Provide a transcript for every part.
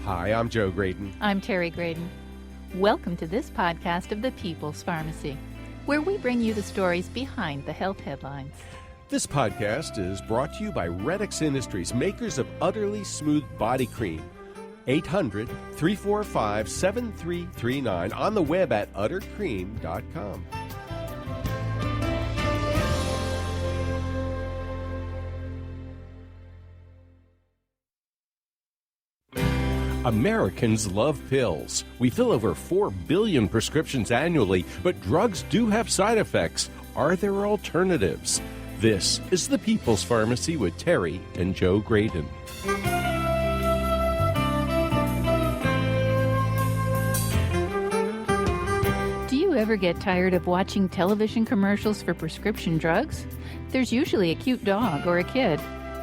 Hi, I'm Joe Graydon. I'm Terry Graydon. Welcome to this podcast of the People's Pharmacy, where we bring you the stories behind the health headlines. This podcast is brought to you by Redix Industries, makers of Utterly Smooth Body Cream. 800-345-7339, on the web at uttercream.com. Americans love pills. We fill over 4 billion prescriptions annually, but drugs do have side effects. Are there alternatives? This is the People's Pharmacy with Terry and Joe Graydon. Do you ever get tired of watching television commercials for prescription drugs? There's usually a cute dog or a kid.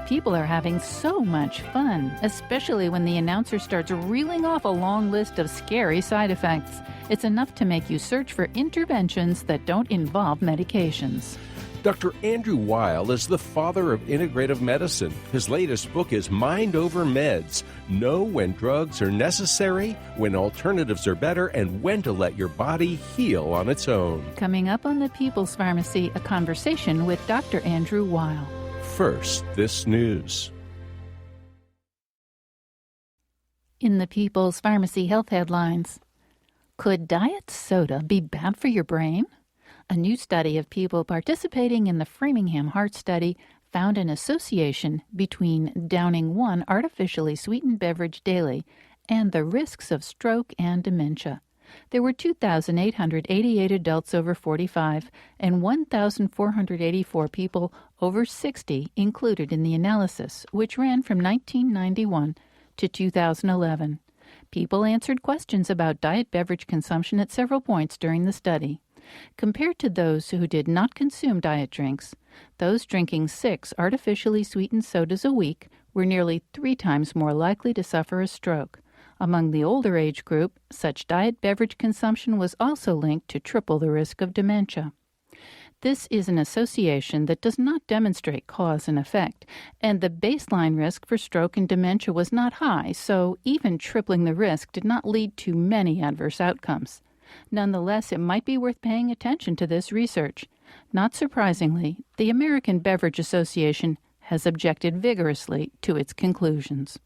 People are having so much fun, especially when the announcer starts reeling off a long list of scary side effects. It's enough to make you search for interventions that don't involve medications. Dr. Andrew Weil is the father of integrative medicine. His latest book is Mind Over Meds. Know when drugs are necessary, when alternatives are better, and when to let your body heal on its own. Coming up on the People's Pharmacy, a conversation with Dr. Andrew Weil. First, this news. In the People's Pharmacy health headlines, could diet soda be bad for your brain? A new study of people participating in the Framingham Heart Study found an association between downing one artificially sweetened beverage daily and the risks of stroke and dementia. There were 2,888 adults over 45 and 1,484 people over 60 included in the analysis, which ran from 1991 to 2011. People answered questions about diet beverage consumption at several points during the study. Compared to those who did not consume diet drinks, those drinking 6 artificially sweetened sodas a week were nearly 3 times more likely to suffer a stroke. Among the older age group, such diet beverage consumption was also linked to triple the risk of dementia. This is an association that does not demonstrate cause and effect, and the baseline risk for stroke and dementia was not high, so even tripling the risk did not lead to many adverse outcomes. Nonetheless, it might be worth paying attention to this research. Not surprisingly, the American Beverage Association has objected vigorously to its conclusions.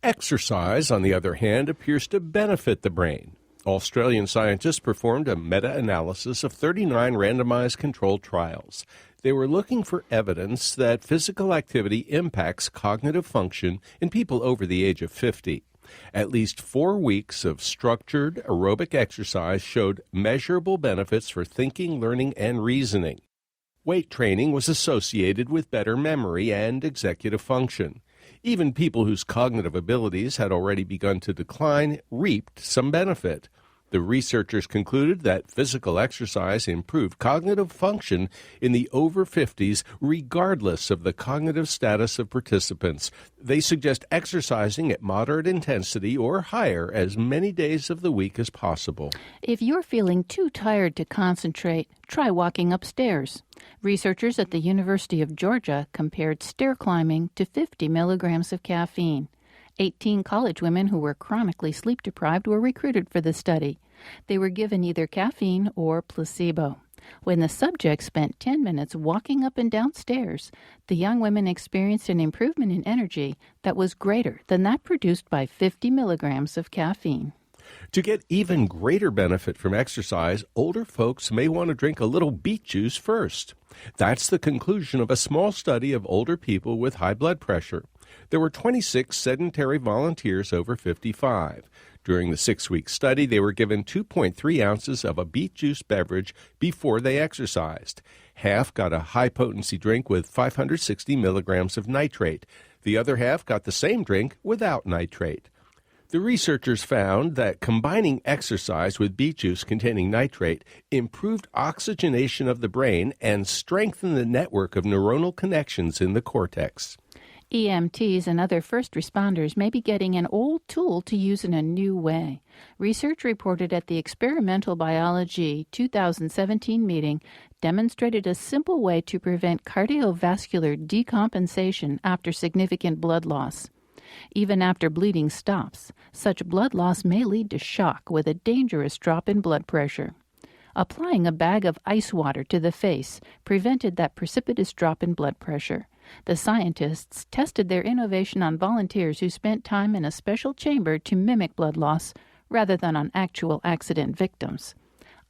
Exercise, on the other hand, appears to benefit the brain. Australian scientists performed a meta-analysis of 39 randomized controlled trials. They were looking for evidence that physical activity impacts cognitive function in people over the age of 50. At least 4 weeks of structured aerobic exercise showed measurable benefits for thinking, learning, and reasoning. Weight training was associated with better memory and executive function. Even people whose cognitive abilities had already begun to decline reaped some benefit. The researchers concluded that physical exercise improved cognitive function in the over 50s regardless of the cognitive status of participants. They suggest exercising at moderate intensity or higher as many days of the week as possible. If you're feeling too tired to concentrate, try walking upstairs. Researchers at the University of Georgia compared stair climbing to 50 milligrams of caffeine. 18 college women who were chronically sleep-deprived were recruited for the study. They were given either caffeine or placebo. When the subjects spent 10 minutes walking up and down stairs, the young women experienced an improvement in energy that was greater than that produced by 50 milligrams of caffeine. To get even greater benefit from exercise, older folks may want to drink a little beet juice first. That's the conclusion of a small study of older people with high blood pressure. There were 26 sedentary volunteers over 55. During the 6-week study, they were given 2.3 ounces of a beet juice beverage before they exercised. Half got a high-potency drink with 560 milligrams of nitrate. The other half got the same drink without nitrate. The researchers found that combining exercise with beet juice containing nitrate improved oxygenation of the brain and strengthened the network of neuronal connections in the cortex. EMTs and other first responders may be getting an old tool to use in a new way. Research reported at the Experimental Biology 2017 meeting demonstrated a simple way to prevent cardiovascular decompensation after significant blood loss. Even after bleeding stops, such blood loss may lead to shock with a dangerous drop in blood pressure. Applying a bag of ice water to the face prevented that precipitous drop in blood pressure. The scientists tested their innovation on volunteers who spent time in a special chamber to mimic blood loss rather than on actual accident victims.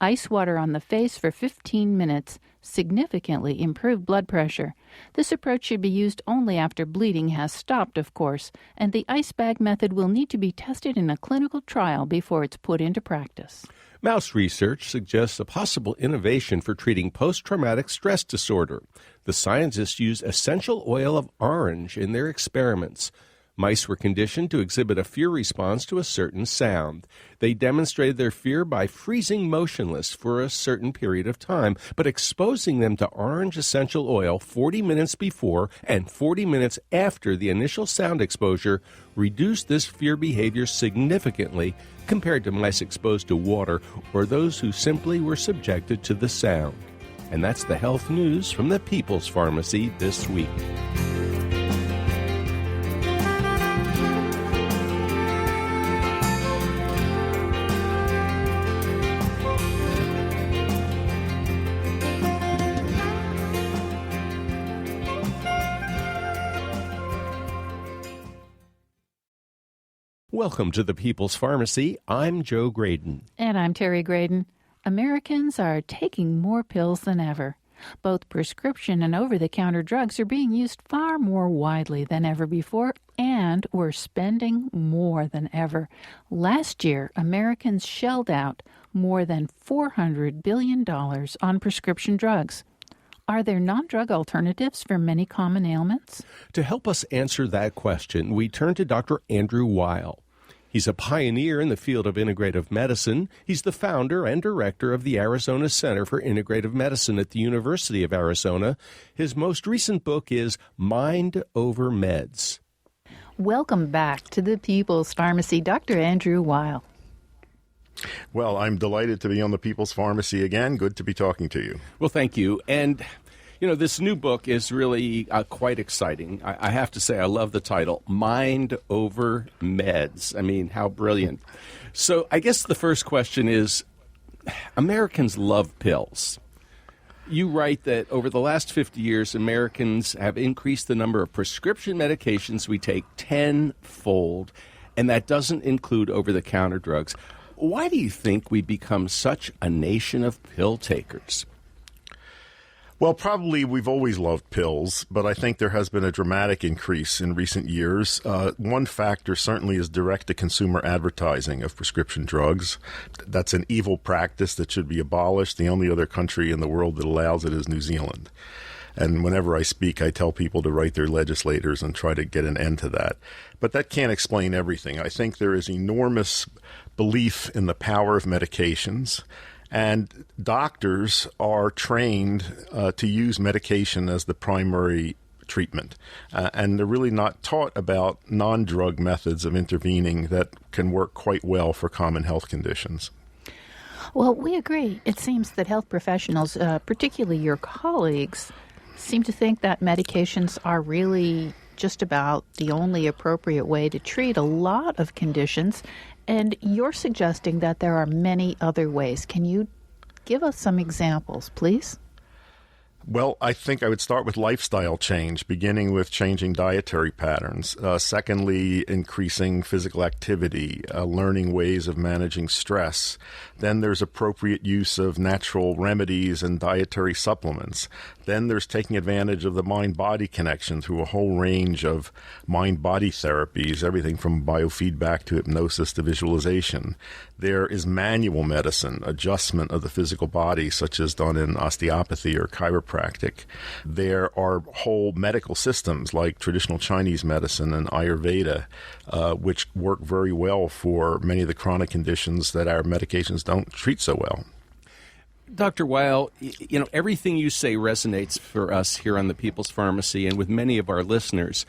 Ice water on the face for 15 minutes significantly improved blood pressure. This approach should be used only after bleeding has stopped, of course, and the ice bag method will need to be tested in a clinical trial before it's put into practice. Mouse research suggests a possible innovation for treating post-traumatic stress disorder. The scientists used essential oil of orange in their experiments. Mice were conditioned to exhibit a fear response to a certain sound. They demonstrated their fear by freezing motionless for a certain period of time, but exposing them to orange essential oil 40 minutes before and 40 minutes after the initial sound exposure reduced this fear behavior significantly compared to mice exposed to water or those who simply were subjected to the sound. And that's the health news from the People's Pharmacy this week. Welcome to the People's Pharmacy. I'm Joe Graydon. And I'm Terry Graydon. Americans are taking more pills than ever. Both prescription and over-the-counter drugs are being used far more widely than ever before, and we're spending more than ever. Last year, Americans shelled out more than $400 billion on prescription drugs. Are there non-drug alternatives for many common ailments? To help us answer that question, we turn to Dr. Andrew Weil. He's a pioneer in the field of integrative medicine. He's the founder and director of the Arizona Center for Integrative Medicine at the University of Arizona. His most recent book is Mind Over Meds. Welcome back to the People's Pharmacy, Dr. Andrew Weil. Well, I'm delighted to be on the People's Pharmacy again. Good to be talking to you. Well, thank you. And this new book is really quite exciting. I have to say, I love the title, Mind Over Meds. I mean, how brilliant. So I guess the first question is, Americans love pills. You write that over the last 50 years, Americans have increased the number of prescription medications we take tenfold, and that doesn't include over-the-counter drugs. Why do you think we become such a nation of pill takers? Well, probably we've always loved pills, but I think there has been a dramatic increase in recent years. One factor certainly is direct-to-consumer advertising of prescription drugs. That's an evil practice that should be abolished. The only other country in the world that allows it is New Zealand. And whenever I speak, I tell people to write their legislators and try to get an end to that. But that can't explain everything. I think there is enormous belief in the power of medications. And doctors are trained to use medication as the primary treatment. And they're really not taught about non-drug methods of intervening that can work quite well for common health conditions. Well, we agree. It seems that health professionals, particularly your colleagues, seem to think that medications are really just about the only appropriate way to treat a lot of conditions. And you're suggesting that there are many other ways. Can you give us some examples, please? Well, I think I would start with lifestyle change, beginning with changing dietary patterns. Secondly, increasing physical activity, learning ways of managing stress. Then there's appropriate use of natural remedies and dietary supplements. Then there's taking advantage of the mind-body connection through a whole range of mind-body therapies, everything from biofeedback to hypnosis to visualization. There is manual medicine, adjustment of the physical body, such as done in osteopathy or chiropractic. There are whole medical systems like traditional Chinese medicine and Ayurveda, which work very well for many of the chronic conditions that our medications don't treat so well. Dr. Weil, everything you say resonates for us here on the People's Pharmacy and with many of our listeners.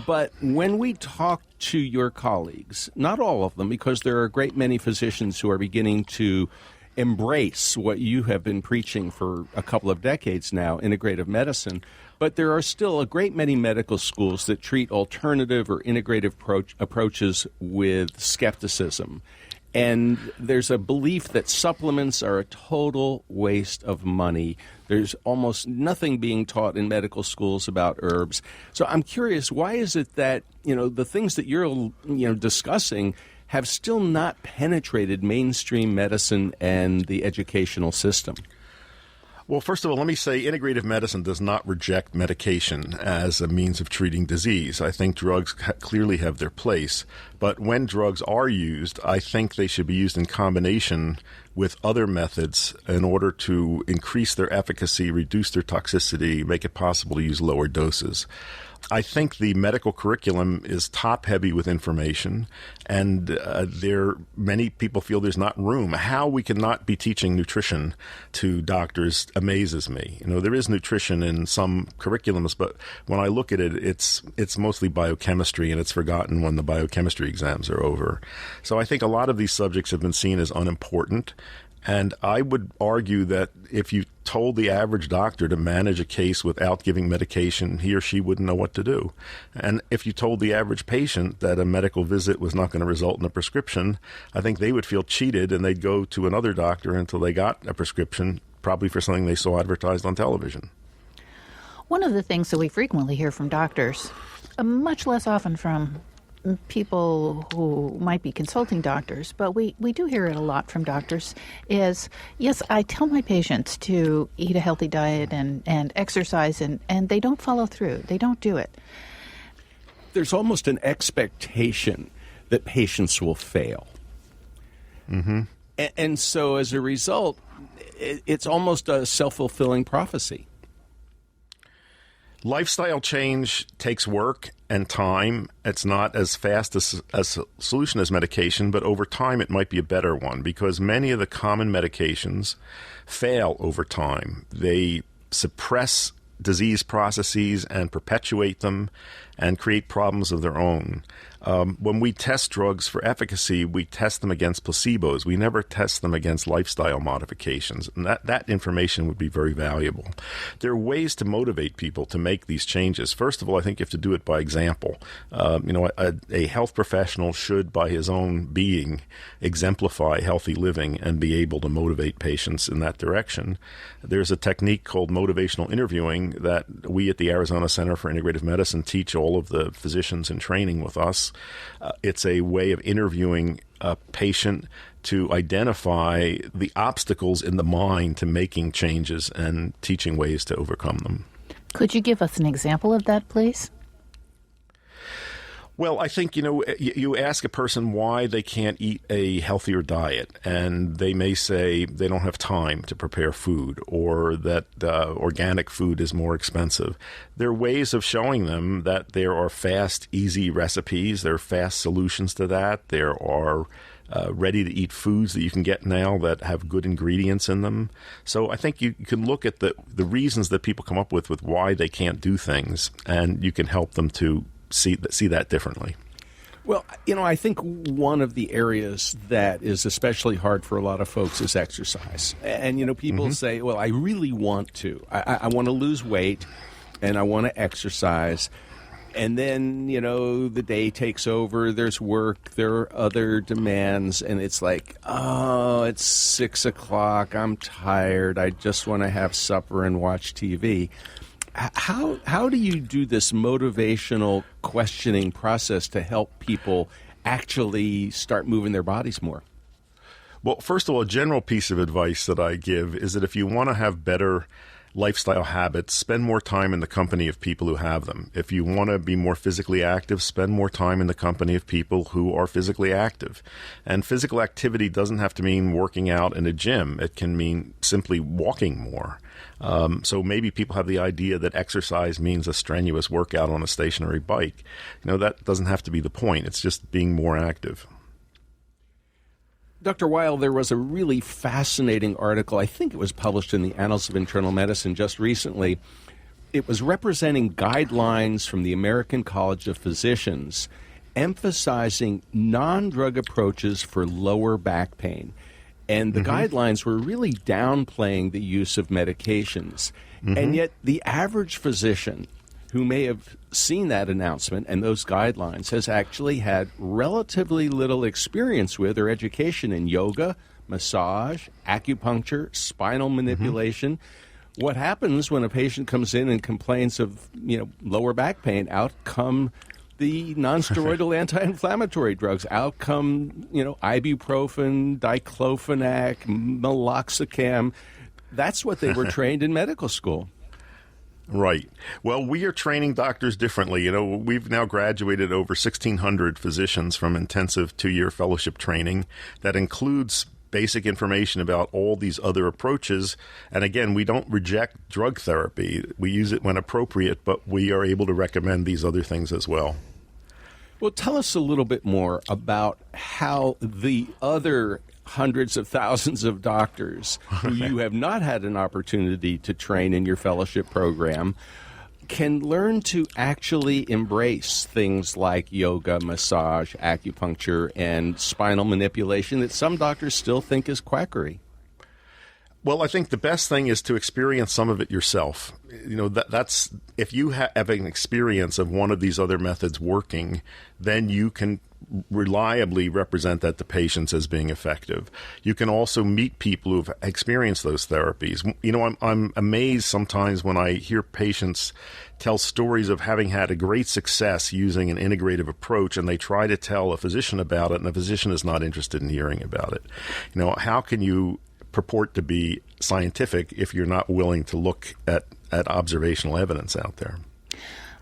But when we talk to your colleagues, not all of them, because there are a great many physicians who are beginning to embrace what you have been preaching for a couple of decades now, integrative medicine. But there are still a great many medical schools that treat alternative or integrative approaches with skepticism. And there's a belief that supplements are a total waste of money. There's almost nothing being taught in medical schools about herbs. So I'm curious, why is it that, the things that you're, discussing have still not penetrated mainstream medicine and the educational system? Well, first of all, let me say integrative medicine does not reject medication as a means of treating disease. I think drugs clearly have their place. But when drugs are used, I think they should be used in combination with other methods in order to increase their efficacy, reduce their toxicity, make it possible to use lower doses. I think the medical curriculum is top-heavy with information, and many people feel there's not room. How we cannot be teaching nutrition to doctors amazes me. There is nutrition in some curriculums, but when I look at it, it's mostly biochemistry, and it's forgotten when the biochemistry exams are over. So I think a lot of these subjects have been seen as unimportant. And I would argue that if you told the average doctor to manage a case without giving medication, he or she wouldn't know what to do. And if you told the average patient that a medical visit was not going to result in a prescription, I think they would feel cheated and they'd go to another doctor until they got a prescription, probably for something they saw advertised on television. One of the things that we frequently hear from doctors, much less often from people who might be consulting doctors, but we do hear it a lot from doctors, is, yes, I tell my patients to eat a healthy diet and exercise, and they don't follow through. They don't do it. There's almost an expectation that patients will fail. Mm-hmm. And so as a result, it's almost a self-fulfilling prophecy. Lifestyle change takes work and time. It's not as fast a solution as medication, but over time it might be a better one because many of the common medications fail over time. They suppress disease processes and perpetuate them and create problems of their own. When we test drugs for efficacy, we test them against placebos. We never test them against lifestyle modifications, and that information would be very valuable. There are ways to motivate people to make these changes. First of all, I think you have to do it by example. A health professional should, by his own being, exemplify healthy living and be able to motivate patients in that direction. There's a technique called motivational interviewing that we at the Arizona Center for Integrative Medicine teach all of the physicians in training with us. It's a way of interviewing a patient to identify the obstacles in the mind to making changes and teaching ways to overcome them. Could you give us an example of that, please? Well, I think, you ask a person why they can't eat a healthier diet, and they may say they don't have time to prepare food or that organic food is more expensive. There are ways of showing them that there are fast, easy recipes. There are fast solutions to that. There are ready-to-eat foods that you can get now that have good ingredients in them. So I think you can look at the reasons that people come up with why they can't do things, and you can help them to see that differently. Well, I think one of the areas that is especially hard for a lot of folks is exercise. And, people Mm-hmm. say, well, I really want to. I want to lose weight and I want to exercise. And then, the day takes over. There's work. There are other demands. And it's like, oh, it's 6 o'clock. I'm tired. I just want to have supper and watch TV. How do you do this motivational questioning process to help people actually start moving their bodies more? Well, first of all, a general piece of advice that I give is that if you want to have better lifestyle habits, spend more time in the company of people who have them. If you want to be more physically active, spend more time in the company of people who are physically active. And physical activity doesn't have to mean working out in a gym. It can mean simply walking more. So maybe people have the idea that exercise means a strenuous workout on a stationary bike. That doesn't have to be the point. It's just being more active. Dr. Weil, there was a really fascinating article, I think it was published in the Annals of Internal Medicine just recently. It was representing guidelines from the American College of Physicians emphasizing non-drug approaches for lower back pain. And the guidelines were really downplaying the use of medications. And yet the average physician who may have seen that announcement and those guidelines has actually had relatively little experience with or education in yoga, massage, acupuncture, spinal manipulation. What happens when a patient comes in and complains of, lower back pain? Out come the nonsteroidal anti-inflammatory drugs. Out come, ibuprofen, diclofenac, meloxicam. That's what they were trained in medical school. Right. Well, we are training doctors differently. We've now graduated over 1,600 physicians from intensive 2-year fellowship training that includes basic information about all these other approaches. And again, we don't reject drug therapy. We use it when appropriate, but we are able to recommend these other things as well. Well, tell us a little bit more about how the other hundreds of thousands of doctors who you have not had an opportunity to train in your fellowship program can learn to actually embrace things like yoga, massage, acupuncture, and spinal manipulation that some doctors still think is quackery. Well, I think the best thing is to experience some of it yourself. That's if you have an experience of one of these other methods working, then you can reliably represent that to patients as being effective. You can also meet people who've experienced those therapies. I'm amazed sometimes when I hear patients tell stories of having had a great success using an integrative approach, and they try to tell a physician about it, and the physician is not interested in hearing about it. How can you purport to be scientific if you're not willing to look at observational evidence out there?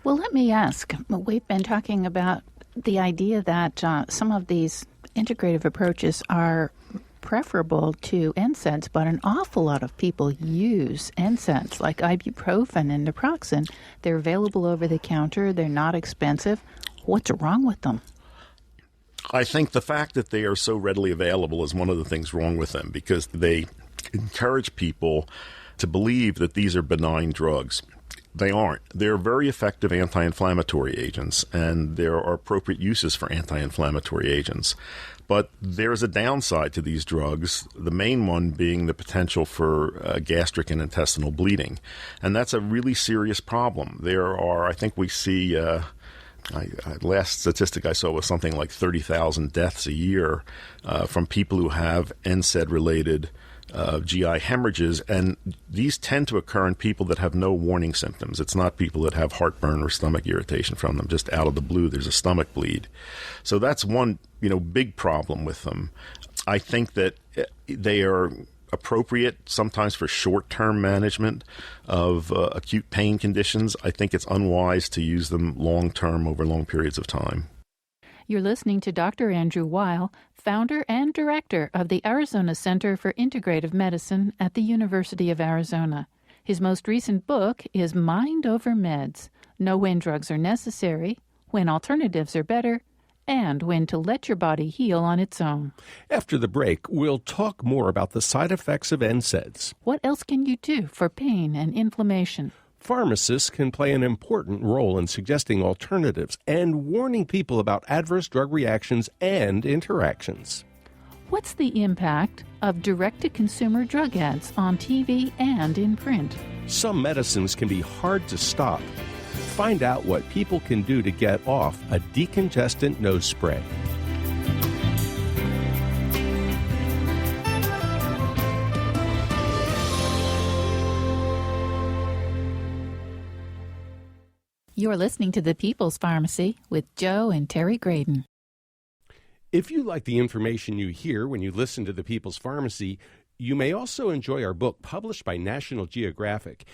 Well, let me ask. We've been talking about the idea that some of these integrative approaches are preferable to NSAIDs, but an awful lot of people use NSAIDs like ibuprofen and naproxen. They're available over the counter. They're not expensive. What's wrong with them? I think the fact that they are so readily available is one of the things wrong with them, because they encourage people to believe that these are benign drugs. They aren't. They're very effective anti-inflammatory agents, and there are appropriate uses for anti-inflammatory agents. But there's a downside to these drugs, the main one being the potential for gastric and intestinal bleeding. And that's a really serious problem. There are, I think we see, last statistic I saw was something like 30,000 deaths a year from people who have NSAID-related GI hemorrhages, and these tend to occur in people that have no warning symptoms. It's not people that have heartburn or stomach irritation from them. Just out of the blue, there's a stomach bleed. So that's one, big problem with them. I think that they are appropriate sometimes for short-term management of acute pain conditions. I think it's unwise to use them long-term over long periods of time. You're listening to Dr. Andrew Weil, founder and director of the Arizona Center for Integrative Medicine at the University of Arizona. His most recent book is Mind Over Meds: Know When Drugs Are Necessary, When Alternatives Are Better, and When to Let Your Body Heal on Its Own. After the break, we'll talk more about the side effects of NSAIDs. What else can you do for pain and inflammation? Pharmacists can play an important role in suggesting alternatives and warning people about adverse drug reactions and interactions. What's the impact of direct-to-consumer drug ads on TV and in print? Some medicines can be hard to stop. Find out what people can do to get off a decongestant nose spray. You're listening to The People's Pharmacy with Joe and Terry Graydon. If you like the information you hear when you listen to The People's Pharmacy, you may also enjoy our book published by National Geographic.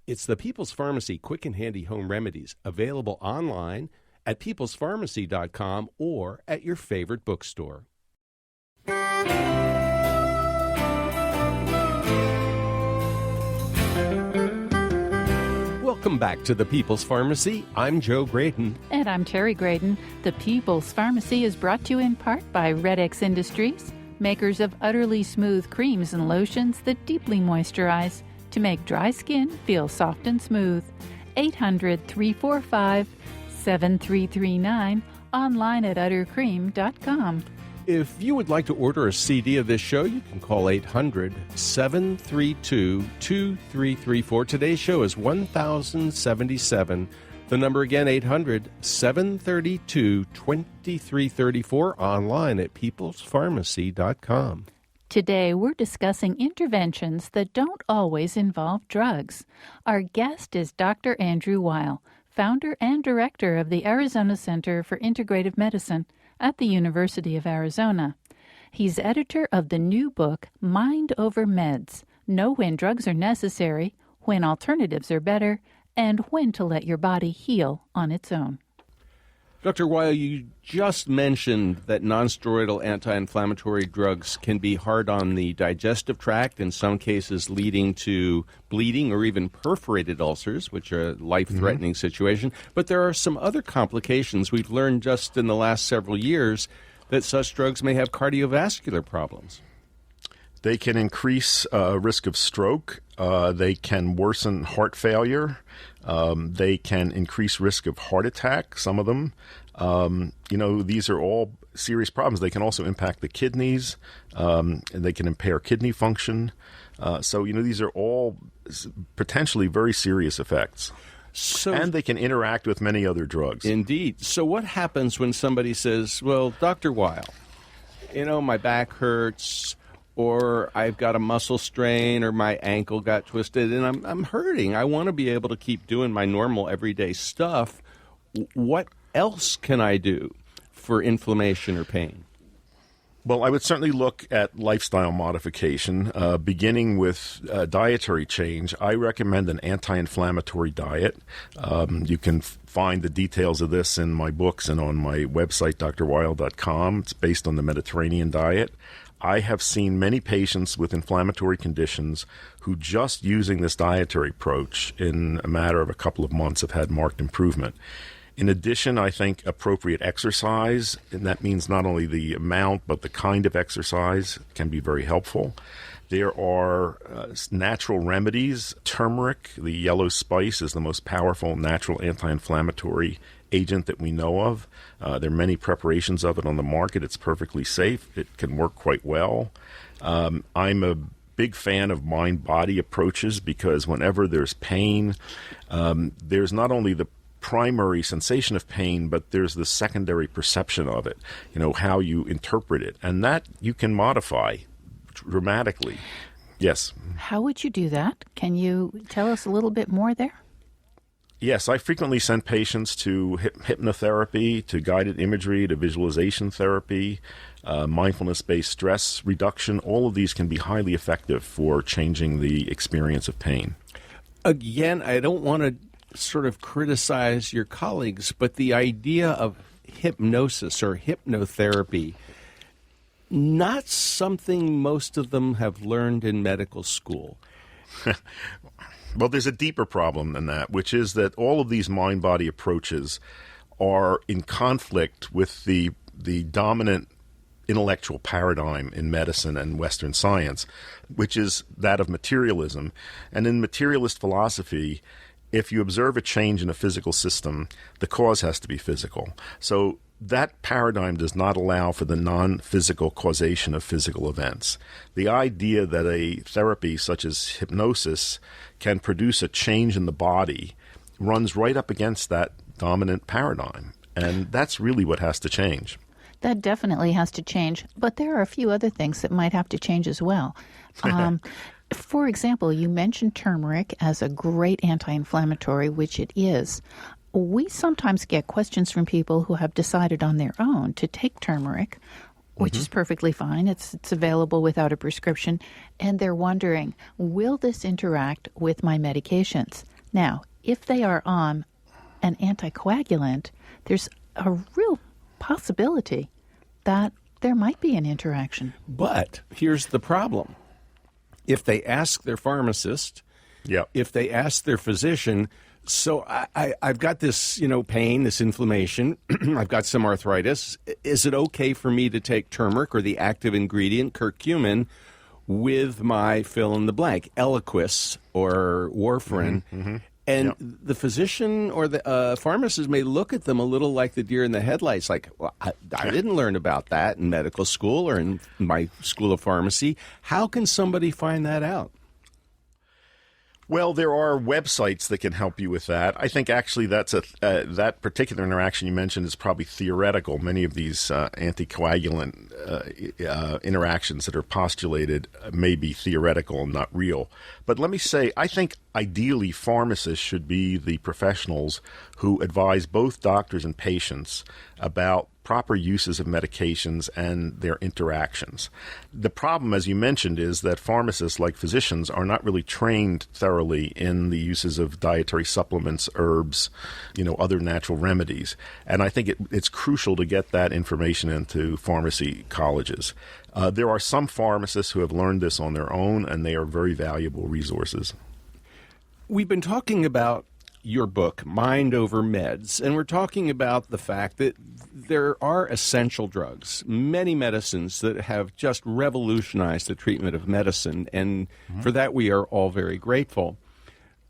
It's The People's Pharmacy Quick and Handy Home Remedies, available online at peoplespharmacy.com or at your favorite bookstore. Welcome back to The People's Pharmacy. I'm Joe Graydon. And I'm Terry Graydon. The People's Pharmacy is brought to you in part by Red X Industries, makers of utterly smooth creams and lotions that deeply moisturize to make dry skin feel soft and smooth. 800-345-7339, online at uttercream.com. If you would like to order a CD of this show, you can call 800-732-2334. Today's show is 1077. The number again, 800-732-2334, online at peoplespharmacy.com. Today, we're discussing interventions that don't always involve drugs. Our guest is Dr. Andrew Weil, founder and director of the Arizona Center for Integrative Medicine at the University of Arizona. He's editor of the new book, Mind Over Meds: Know When Drugs Are Necessary, When Alternatives Are Better, and When to Let Your Body Heal on Its Own. Dr. Weil, you just mentioned that nonsteroidal anti-inflammatory drugs can be hard on the digestive tract, in some cases leading to bleeding or even perforated ulcers, which are a life-threatening situation. But there are some other complications. We've learned just in the last several years that such drugs may have cardiovascular problems. They can increase risk of stroke. They can worsen heart failure. They can increase risk of heart attack, some of them. These are all serious problems. They can also impact the kidneys, and they can impair kidney function. These are all potentially very serious effects. And they can interact with many other drugs. Indeed. So what happens when somebody says, well, Dr. Weil, my back hurts, or I've got a muscle strain, or my ankle got twisted, and I'm hurting. I want to be able to keep doing my normal everyday stuff. What else can I do for inflammation or pain? Well, I would certainly look at lifestyle modification, beginning with dietary change. I recommend an anti-inflammatory diet. You can find the details of this in my books and on my website, drweil.com. It's based on the Mediterranean diet. I have seen many patients with inflammatory conditions who just using this dietary approach in a matter of a couple of months have had marked improvement. In addition, I think appropriate exercise, and that means not only the amount but the kind of exercise, can be very helpful. There are natural remedies. Turmeric, the yellow spice, is the most powerful natural anti-inflammatory agent that we know of. There are many preparations of it on the market. It's perfectly safe. It can work quite well. I'm a big fan of mind-body approaches because whenever there's pain, there's not only the primary sensation of pain, but there's the secondary perception of it, how you interpret it. And that you can modify dramatically. Yes. How would you do that? Can you tell us a little bit more there? Yes, I frequently send patients to hypnotherapy, to guided imagery, to visualization therapy, mindfulness-based stress reduction. All of these can be highly effective for changing the experience of pain. Again, I don't want to sort of criticize your colleagues, but the idea of hypnosis or hypnotherapy, not something most of them have learned in medical school. Well, there's a deeper problem than that, which is that all of these mind-body approaches are in conflict with the dominant intellectual paradigm in medicine and Western science, which is that of materialism. And in materialist philosophy, if you observe a change in a physical system, the cause has to be physical. So that paradigm does not allow for the non-physical causation of physical events. The idea that a therapy such as hypnosis can produce a change in the body runs right up against that dominant paradigm. And that's really what has to change. That definitely has to change. But there are a few other things that might have to change as well. For example, you mentioned turmeric as a great anti-inflammatory, which it is. We sometimes get questions from people who have decided on their own to take turmeric, which is perfectly fine. It's available without a prescription. And they're wondering, will this interact with my medications? Now, if they are on an anticoagulant, there's a real possibility that there might be an interaction. But here's the problem. If they ask their pharmacist, if they ask their physician, so I've got this, pain, this inflammation, I've got some arthritis. Is it okay for me to take turmeric or the active ingredient, curcumin, with my fill in the blank, Eliquis or warfarin? And the physician or the pharmacist may look at them a little like the deer in the headlights, like, well, I didn't learn about that in medical school or in my school of pharmacy. How can somebody find that out? Well, there are websites that can help you with that. I think actually that particular interaction you mentioned is probably theoretical. Many of these anticoagulant interactions that are postulated may be theoretical and not real. But let me say, I think ideally pharmacists should be the professionals who advise both doctors and patients about proper uses of medications and their interactions. The problem, as you mentioned, is that pharmacists, like physicians, are not really trained thoroughly in the uses of dietary supplements, herbs, other natural remedies. And I think it's crucial to get that information into pharmacy colleges. There are some pharmacists who have learned this on their own, and they are very valuable resources. We've been talking about your book, Mind Over Meds, and we're talking about the fact that there are essential drugs, many medicines that have just revolutionized the treatment of medicine, and for that we are all very grateful.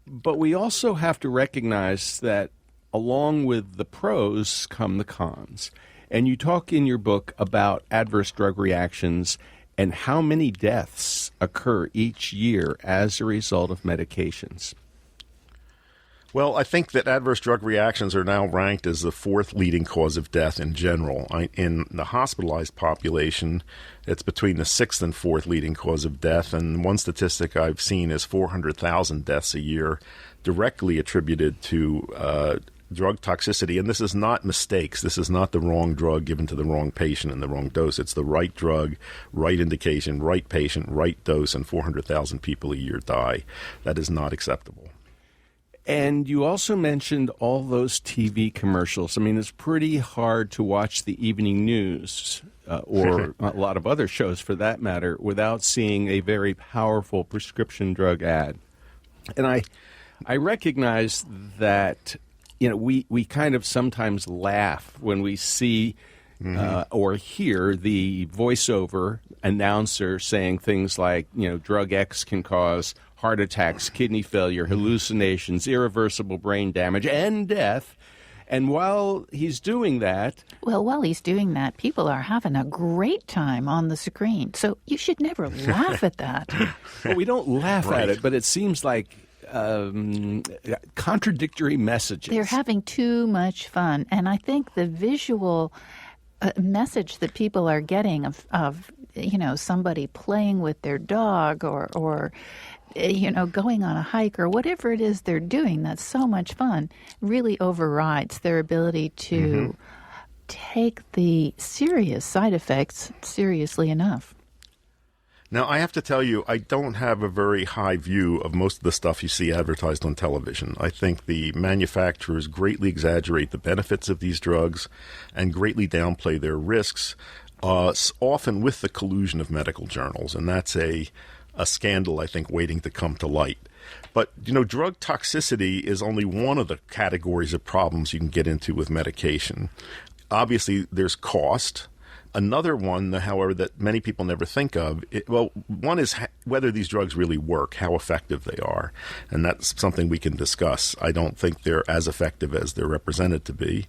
But we also have to recognize that along with the pros come the cons. And you talk in your book about adverse drug reactions and how many deaths occur each year as a result of medications. Well, I think that adverse drug reactions are now ranked as the fourth leading cause of death in general. In the hospitalized population, it's between the sixth and fourth leading cause of death, and one statistic I've seen is 400,000 deaths a year directly attributed to drug toxicity. And this is not mistakes. This is not the wrong drug given to the wrong patient in the wrong dose. It's the right drug, right indication, right patient, right dose, and 400,000 people a year die. That is not acceptable. And you also mentioned all those TV commercials. I mean, it's pretty hard to watch the evening news or a lot of other shows for that matter without seeing a very powerful prescription drug ad. And I recognize that, we kind of sometimes laugh when we see or hear the voiceover announcer saying things like, drug X can cause heart attacks, kidney failure, hallucinations, irreversible brain damage, and death. And while he's doing that... Well, while he's doing that, people are having a great time on the screen. So you should never laugh at that. Well, we don't laugh at it, but it seems like contradictory messages. They're having too much fun. And I think the visual message that people are getting of somebody playing with their dog or going on a hike or whatever it is they're doing that's so much fun really overrides their ability to take the serious side effects seriously enough. Now, I have to tell you, I don't have a very high view of most of the stuff you see advertised on television. I think the manufacturers greatly exaggerate the benefits of these drugs and greatly downplay their risks, often with the collusion of medical journals, and that's a scandal, I think, waiting to come to light. But, drug toxicity is only one of the categories of problems you can get into with medication. Obviously, there's cost. Another one, however, that many people never think of, one is whether these drugs really work, how effective they are. And that's something we can discuss. I don't think they're as effective as they're represented to be.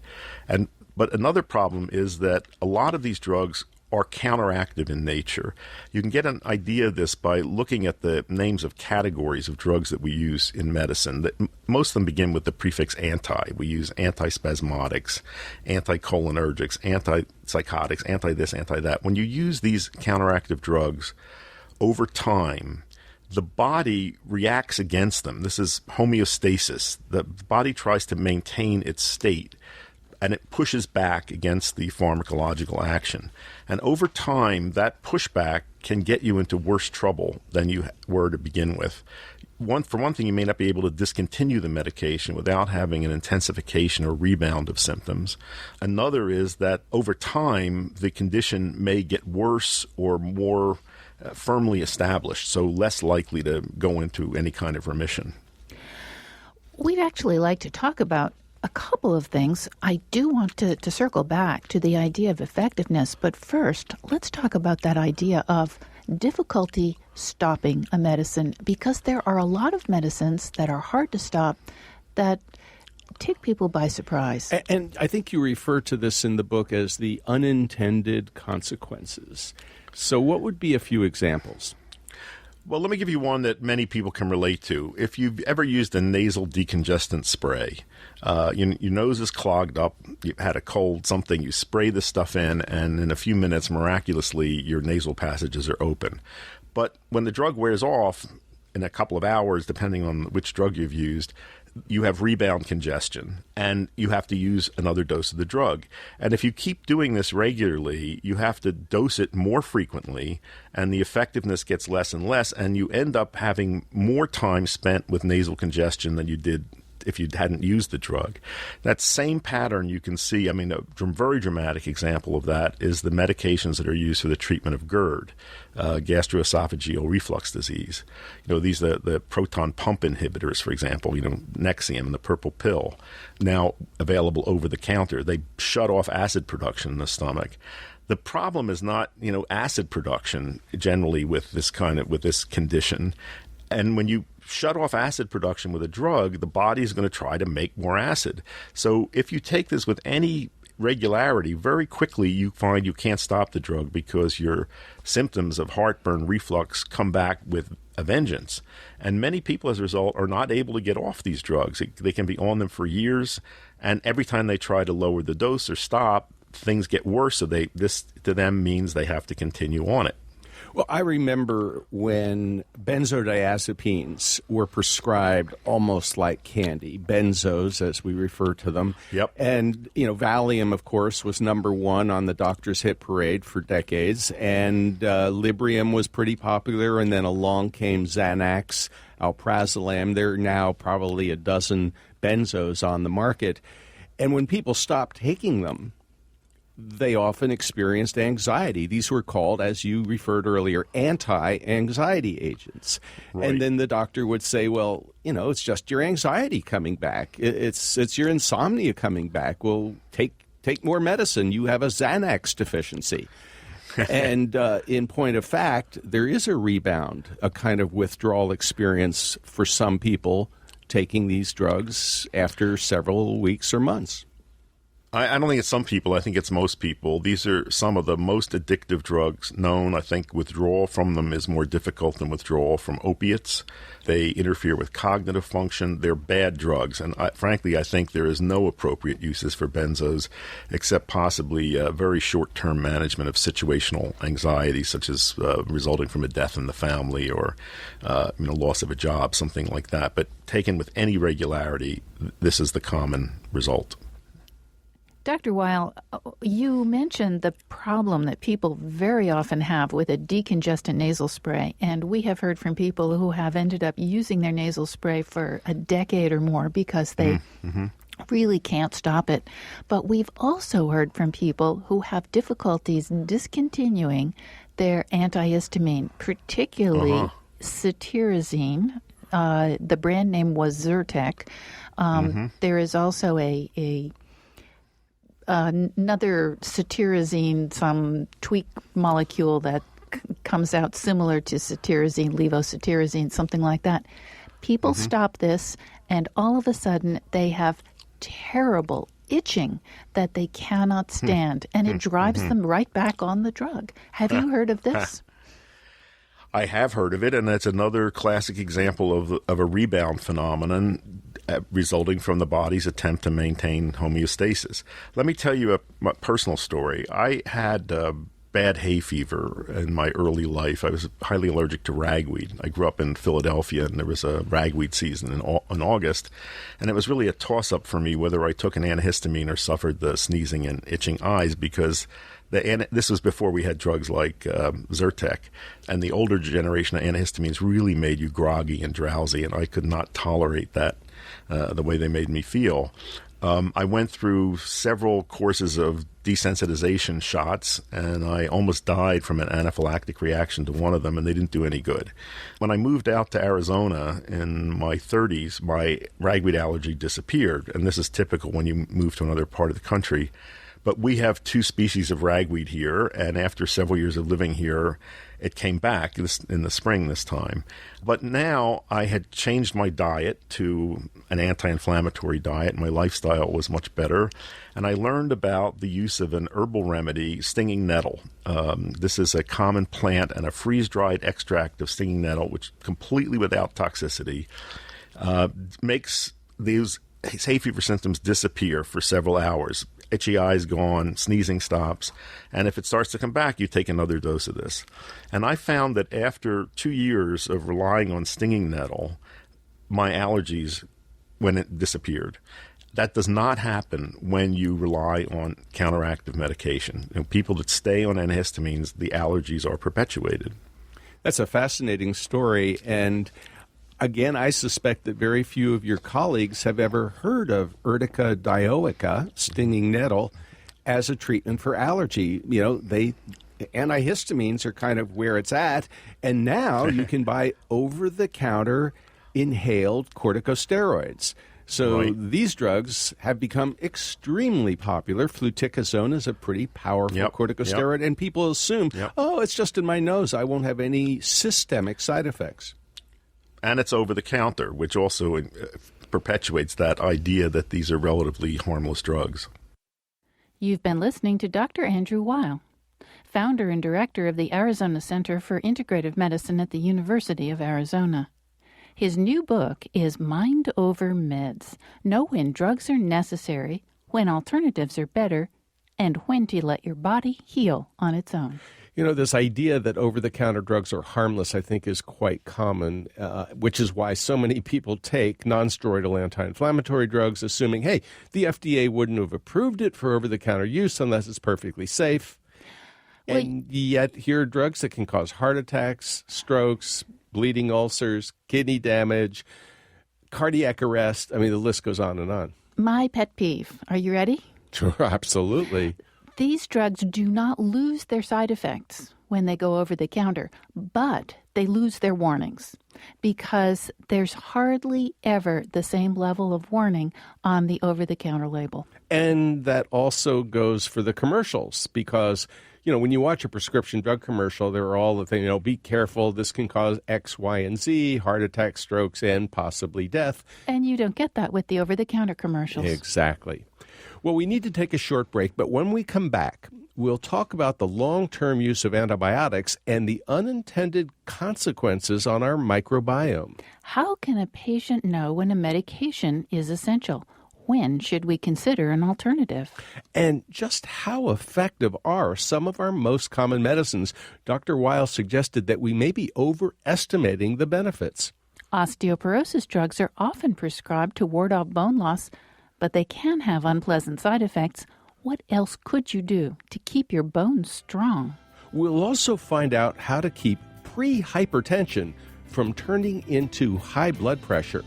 But another problem is that a lot of these drugs are counteractive in nature. You can get an idea of this by looking at the names of categories of drugs that we use in medicine. Most of them begin with the prefix anti. We use antispasmodics, anticholinergics, antipsychotics, anti-this, anti-that. When you use these counteractive drugs over time, the body reacts against them. This is homeostasis. The body tries to maintain its state, and it pushes back against the pharmacological action. And over time, that pushback can get you into worse trouble than you were to begin with. For one thing, you may not be able to discontinue the medication without having an intensification or rebound of symptoms. Another is that over time, the condition may get worse or more firmly established, so less likely to go into any kind of remission. We'd actually like to talk about a couple of things. I do want to circle back to the idea of effectiveness, but first, let's talk about that idea of difficulty stopping a medicine, because there are a lot of medicines that are hard to stop that take people by surprise. And I think you refer to this in the book as the unintended consequences. So what would be a few examples? Well, let me give you one that many people can relate to. If you've ever used a nasal decongestant spray, your nose is clogged up, you've had a cold, something, you spray this stuff in, and in a few minutes, miraculously, your nasal passages are open. But when the drug wears off, in a couple of hours, depending on which drug you've used, you have rebound congestion, and you have to use another dose of the drug. And if you keep doing this regularly, you have to dose it more frequently, and the effectiveness gets less and less, and you end up having more time spent with nasal congestion than you did if you hadn't used the drug. That same pattern you can see, a very dramatic example of that is the medications that are used for the treatment of GERD, gastroesophageal reflux disease. These are the proton pump inhibitors, for example, Nexium and the purple pill, now available over the counter. They shut off acid production in the stomach. The problem is not, acid production generally with this condition. And when you shut off acid production with a drug, the body is going to try to make more acid. So if you take this with any regularity, very quickly you find you can't stop the drug because your symptoms of heartburn, reflux come back with a vengeance. And many people, as a result, are not able to get off these drugs. They can be on them for years, and every time they try to lower the dose or stop, things get worse. So this to them means they have to continue on it. Well, I remember when benzodiazepines were prescribed almost like candy, benzos as we refer to them. Yep. And, Valium, of course, was number one on the doctor's hit parade for decades. And Librium was pretty popular. And then along came Xanax, Alprazolam. There are now probably a dozen benzos on the market. And when people stopped taking them, they often experienced anxiety. These were called, as you referred earlier, anti-anxiety agents. Right. And then the doctor would say, well, it's just your anxiety coming back. It's your insomnia coming back. Well, take more medicine. You have a Xanax deficiency. And in point of fact, there is a rebound, a kind of withdrawal experience for some people taking these drugs after several weeks or months. I don't think it's some people. I think it's most people. These are some of the most addictive drugs known. I think withdrawal from them is more difficult than withdrawal from opiates. They interfere with cognitive function. They're bad drugs. And frankly, I think there is no appropriate uses for benzos except possibly very short-term management of situational anxiety, such as resulting from a death in the family or loss of a job, something like that. But taken with any regularity, this is the common result. Dr. Weil, you mentioned the problem that people very often have with a decongestant nasal spray, and we have heard from people who have ended up using their nasal spray for a decade or more because they really can't stop it. But we've also heard from people who have difficulties discontinuing their antihistamine, particularly cetirizine. The brand name was Zyrtec. There is also another cetirizine, some tweak molecule that comes out similar to cetirizine, levocetirizine, something like that. People stop this, and all of a sudden they have terrible itching that they cannot stand, and it drives them right back on the drug. Have you heard of this? I have heard of it, and that's another classic example of a rebound phenomenon resulting from the body's attempt to maintain homeostasis. Let me tell you a personal story. I had bad hay fever in my early life. I was highly allergic to ragweed. I grew up in Philadelphia, and there was a ragweed season in August, and it was really a toss-up for me whether I took an antihistamine or suffered the sneezing and itching eyes because this was before we had drugs like Zyrtec, and the older generation of antihistamines really made you groggy and drowsy, and I could not tolerate that, the way they made me feel. I went through several courses of desensitization shots, and I almost died from an anaphylactic reaction to one of them, and they didn't do any good. When I moved out to Arizona in my 30s, my ragweed allergy disappeared, and this is typical when you move to another part of the country. But we have 2 species of ragweed here, and after several years of living here, it came back in the spring this time. But now I had changed my diet to an anti-inflammatory diet. My lifestyle was much better. And I learned about the use of an herbal remedy, stinging nettle. This is a common plant and a freeze-dried extract of stinging nettle, which completely without toxicity, makes these hay fever symptoms disappear for several hours. Itchy eyes gone, sneezing stops, and if it starts to come back, you take another dose of this. And I found that after 2 years of relying on stinging nettle, my allergies, when it disappeared. That does not happen when you rely on counteractive medication. People that stay on antihistamines, the allergies are perpetuated. That's a fascinating story, and again, I suspect that very few of your colleagues have ever heard of Urtica dioica, stinging nettle, as a treatment for allergy. Antihistamines are kind of where it's at, and now you can buy over-the-counter inhaled corticosteroids. So these drugs have become extremely popular. Fluticasone is a pretty powerful corticosteroid, and people assume, it's just in my nose. I won't have any systemic side effects. And it's over the counter, which also perpetuates that idea that these are relatively harmless drugs. You've been listening to Dr. Andrew Weil, founder and director of the Arizona Center for Integrative Medicine at the University of Arizona. His new book is Mind Over Meds. Know when drugs are necessary, when alternatives are better, and when to let your body heal on its own. This idea that over-the-counter drugs are harmless, I think, is quite common, which is why so many people take non-steroidal anti-inflammatory drugs, assuming, hey, the FDA wouldn't have approved it for over-the-counter use unless it's perfectly safe. And yet here are drugs that can cause heart attacks, strokes, bleeding ulcers, kidney damage, cardiac arrest. I mean, the list goes on and on. My pet peeve. Are you ready? Sure, absolutely. These drugs do not lose their side effects when they go over the counter, but they lose their warnings because there's hardly ever the same level of warning on the over-the-counter label. And that also goes for the commercials because, when you watch a prescription drug commercial, there are all the things, be careful, this can cause X, Y, and Z, heart attacks, strokes, and possibly death. And you don't get that with the over-the-counter commercials. Exactly. Well, we need to take a short break, but when we come back, we'll talk about the long-term use of antibiotics and the unintended consequences on our microbiome. How can a patient know when a medication is essential? When should we consider an alternative? And just how effective are some of our most common medicines? Dr. Weil suggested that we may be overestimating the benefits. Osteoporosis drugs are often prescribed to ward off bone loss, but they can have unpleasant side effects. What else could you do to keep your bones strong? We'll also find out how to keep pre-hypertension from turning into high blood pressure.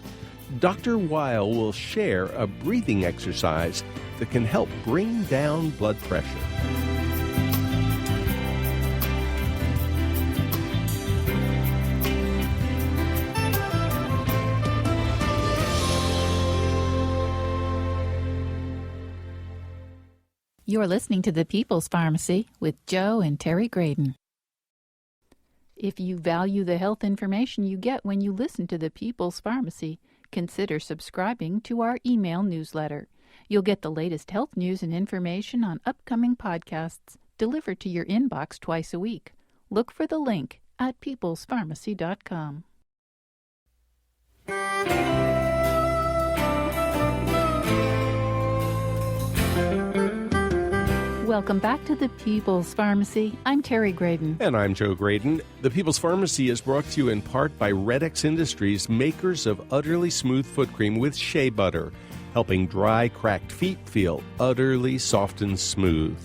Dr. Weil will share a breathing exercise that can help bring down blood pressure. You're listening to The People's Pharmacy with Joe and Terry Graydon. If you value the health information you get when you listen to The People's Pharmacy, consider subscribing to our email newsletter. You'll get the latest health news and information on upcoming podcasts delivered to your inbox twice a week. Look for the link at peoplespharmacy.com. Welcome back to The People's Pharmacy. I'm Terry Graydon. And I'm Joe Graydon. The People's Pharmacy is brought to you in part by Red-X Industries, makers of Utterly Smooth Foot Cream with shea butter, helping dry, cracked feet feel utterly soft and smooth.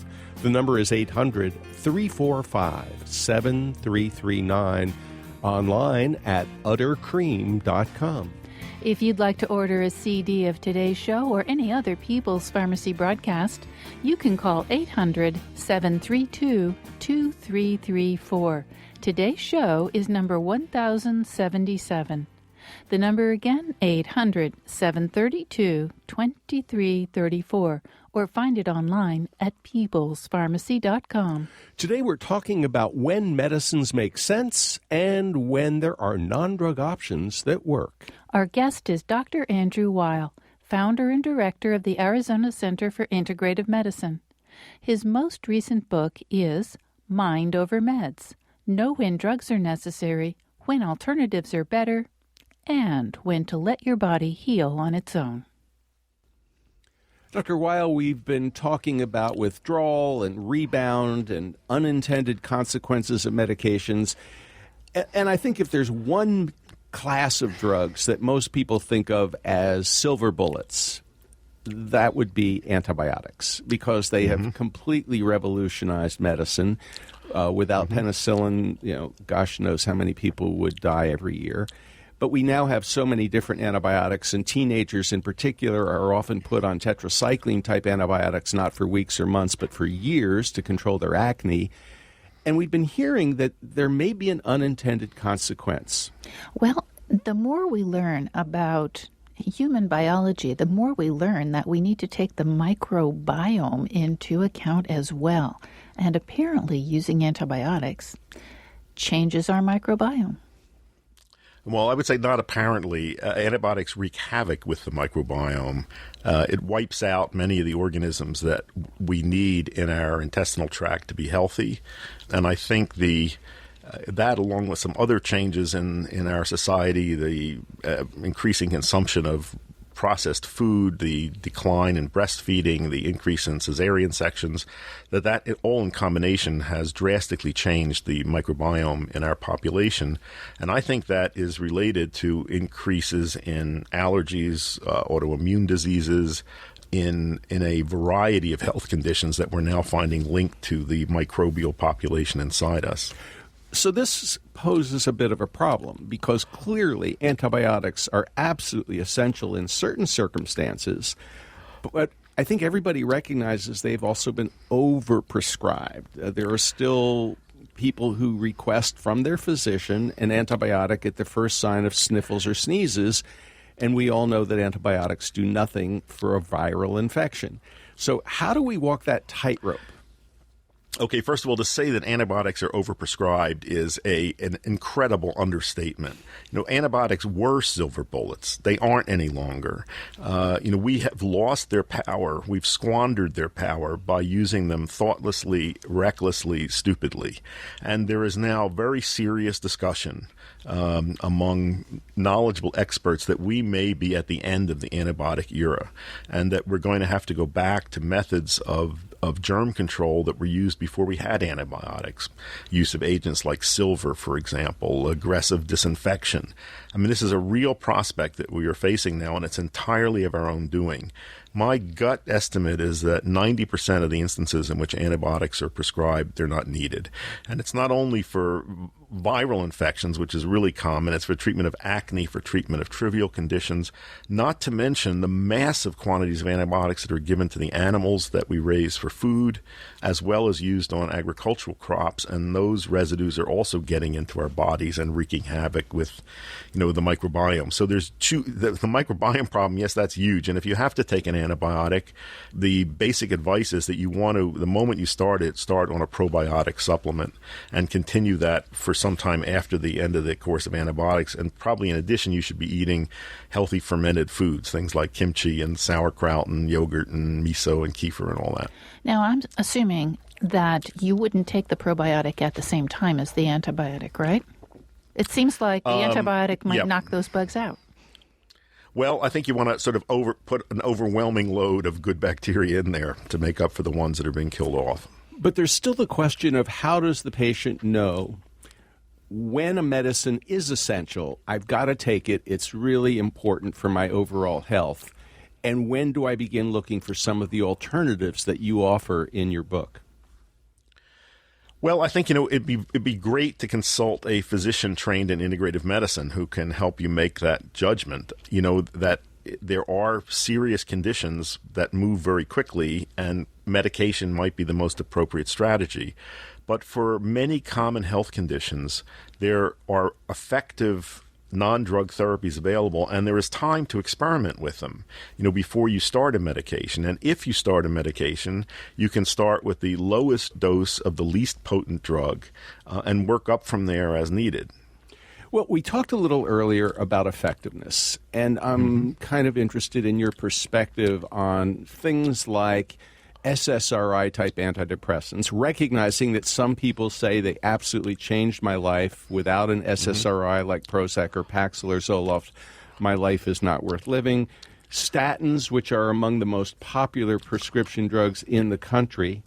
The number is 800-345-7339, online at uttercream.com. If you'd like to order a CD of today's show or any other People's Pharmacy broadcast, you can call 800-732-2334. Today's show is number 1077. The number again, 800-732-2334. or find it online at peoplespharmacy.com. Today we're talking about when medicines make sense and when there are non-drug options that work. Our guest is Dr. Andrew Weil, founder and director of the Arizona Center for Integrative Medicine. His most recent book is Mind Over Meds: Know When Drugs Are Necessary, When Alternatives Are Better, and When to Let Your Body Heal on Its Own. Dr. Weil, we've been talking about withdrawal and rebound and unintended consequences of medications. And I think if there's one class of drugs that most people think of as silver bullets, that would be antibiotics, because they have completely revolutionized medicine. Without penicillin, gosh knows how many people would die every year. But we now have so many different antibiotics, and teenagers in particular are often put on tetracycline-type antibiotics, not for weeks or months, but for years to control their acne. And we've been hearing that there may be an unintended consequence. Well, the more we learn about human biology, the more we learn that we need to take the microbiome into account as well. And apparently using antibiotics changes our microbiome. Well, I would say not apparently. Antibiotics wreak havoc with the microbiome. It wipes out many of the organisms that we need in our intestinal tract to be healthy. And I think that, along with some other changes in our society, the increasing consumption of processed food, the decline in breastfeeding, the increase in cesarean sections, that all in combination has drastically changed the microbiome in our population. And I think that is related to increases in allergies, autoimmune diseases, in a variety of health conditions that we're now finding linked to the microbial population inside us. So this poses a bit of a problem, because clearly antibiotics are absolutely essential in certain circumstances, but I think everybody recognizes they've also been overprescribed. There are still people who request from their physician an antibiotic at the first sign of sniffles or sneezes, and we all know that antibiotics do nothing for a viral infection. So how do we walk that tightrope? Okay, first of all, to say that antibiotics are overprescribed is an incredible understatement. Antibiotics were silver bullets. They aren't any longer. We have lost their power. We've squandered their power by using them thoughtlessly, recklessly, stupidly. And there is now very serious discussion among knowledgeable experts that we may be at the end of the antibiotic era, and that we're going to have to go back to methods of germ control that were used before we had antibiotics. Use of agents like silver, for example, aggressive disinfection. I mean, this is a real prospect that we are facing now, and it's entirely of our own doing. My gut estimate is that 90% of the instances in which antibiotics are prescribed, they're not needed. And it's not only for viral infections, which is really common. It's for treatment of acne, for treatment of trivial conditions, not to mention the massive quantities of antibiotics that are given to the animals that we raise for food, as well as used on agricultural crops. And those residues are also getting into our bodies and wreaking havoc with, the microbiome. So there's the microbiome problem. Yes, that's huge. And if you have to take an antibiotic, the basic advice is that you want to, the moment you start on a probiotic supplement and continue that for some time after the end of the course of antibiotics. And probably in addition, you should be eating healthy fermented foods, things like kimchi and sauerkraut and yogurt and miso and kefir and all that. Now, I'm assuming that you wouldn't take the probiotic at the same time as the antibiotic, right? It seems like the antibiotic might knock those bugs out. Well, I think you want to sort of put an overwhelming load of good bacteria in there to make up for the ones that are being killed off. But there's still the question of, how does the patient know when a medicine is essential? I've got to take it. It's really important for my overall health. And when do I begin looking for some of the alternatives that you offer in your book? Well, I think, it'd be great to consult a physician trained in integrative medicine who can help you make that judgment, that there are serious conditions that move very quickly, and medication might be the most appropriate strategy. But for many common health conditions, there are effective non-drug therapies available, and there is time to experiment with them, before you start a medication. And if you start a medication, you can start with the lowest dose of the least potent drug and work up from there as needed. Well, we talked a little earlier about effectiveness, and I'm kind of interested in your perspective on things like SSRI-type antidepressants, recognizing that some people say they absolutely changed my life. Without an SSRI like Prozac or Paxil or Zoloft, my life is not worth living. Statins, which are among the most popular prescription drugs in the country,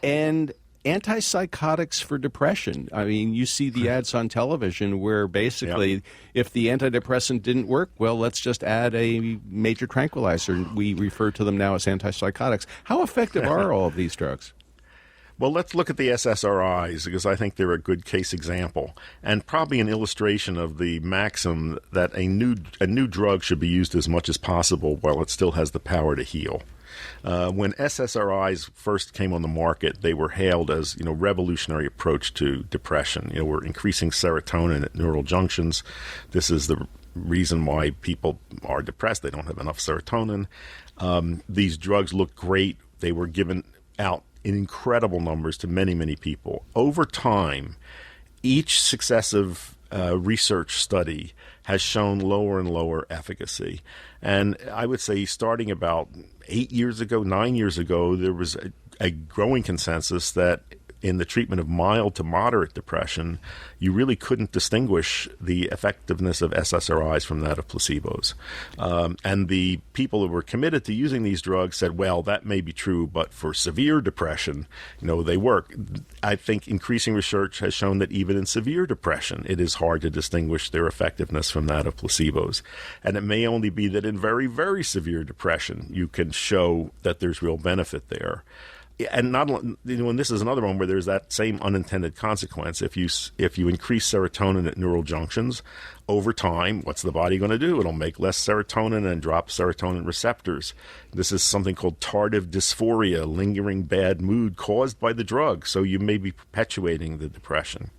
and antipsychotics for depression. I mean, you see the ads on television where basically if the antidepressant didn't work, well, let's just add a major tranquilizer. We refer to them now as antipsychotics. How effective are all of these drugs? Well, let's look at the SSRIs, because I think they're a good case example and probably an illustration of the maxim that a new drug should be used as much as possible while it still has the power to heal. When SSRIs first came on the market, they were hailed as, revolutionary approach to depression. We're increasing serotonin at neural junctions. This is the reason why people are depressed. They don't have enough serotonin. These drugs look great. They were given out in incredible numbers to many, many people. Over time, each successive research study has shown lower and lower efficacy. And I would say starting about 9 years ago, there was a growing consensus that in the treatment of mild to moderate depression, you really couldn't distinguish the effectiveness of SSRIs from that of placebos. And the people who were committed to using these drugs said, well, that may be true, but for severe depression, they work. I think increasing research has shown that even in severe depression, it is hard to distinguish their effectiveness from that of placebos. And it may only be that in very, very severe depression, you can show that there's real benefit there. And and this is another one where there's that same unintended consequence. If you increase serotonin at neural junctions, over time, what's the body going to do? It'll make less serotonin and drop serotonin receptors. This is something called tardive dysphoria, lingering bad mood caused by the drug. So you may be perpetuating the depression.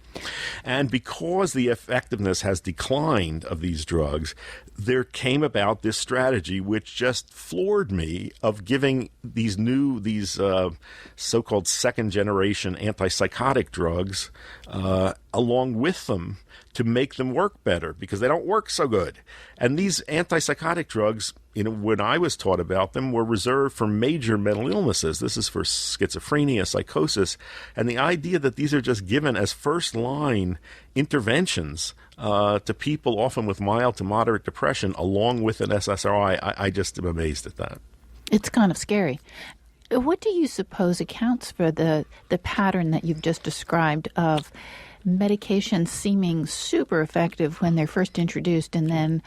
And because the effectiveness has declined of these drugs, there came about this strategy which just floored me of giving these so-called second-generation antipsychotic drugs along with them to make them work better because they don't work so good. And these antipsychotic drugs, when I was taught about them, were reserved for major mental illnesses. This is for schizophrenia, psychosis. And the idea that these are just given as first-line interventions to people often with mild to moderate depression along with an SSRI, I just am amazed at that. It's kind of scary. What do you suppose accounts for the pattern that you've just described of medications seeming super effective when they're first introduced, and then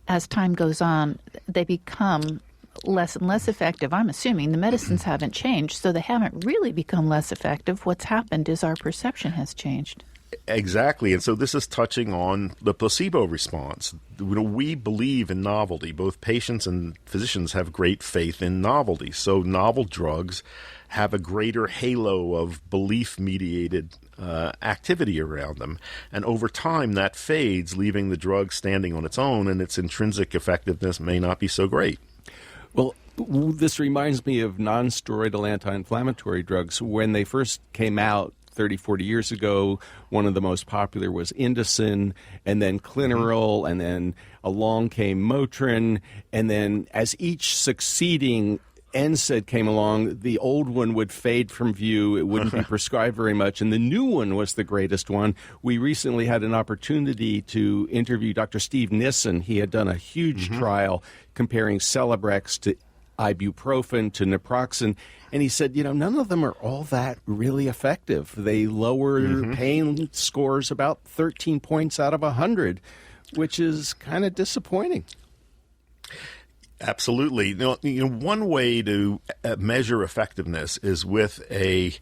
as time goes on, they become less and less effective? I'm assuming the medicines haven't changed, so they haven't really become less effective. What's happened is our perception has changed. Exactly. And so this is touching on the placebo response. We believe in novelty. Both patients and physicians have great faith in novelty. So novel drugs have a greater halo of belief-mediated activity around them. And over time, that fades, leaving the drug standing on its own, and its intrinsic effectiveness may not be so great. Well, this reminds me of non-steroidal anti-inflammatory drugs. When they first came out 30, 40 years ago, one of the most popular was Indocin, and then Clinaril, and then along came Motrin, and then as each succeeding NSAID came along, the old one would fade from view. It wouldn't be prescribed very much, and the new one was the greatest one. We recently had an opportunity to interview Dr. Steve Nissen. He had done a huge trial comparing Celebrex to ibuprofen to naproxen, and he said, none of them are all that really effective. They lower pain scores about 13 points out of 100, which is kind of disappointing. Absolutely. One way to measure effectiveness is with a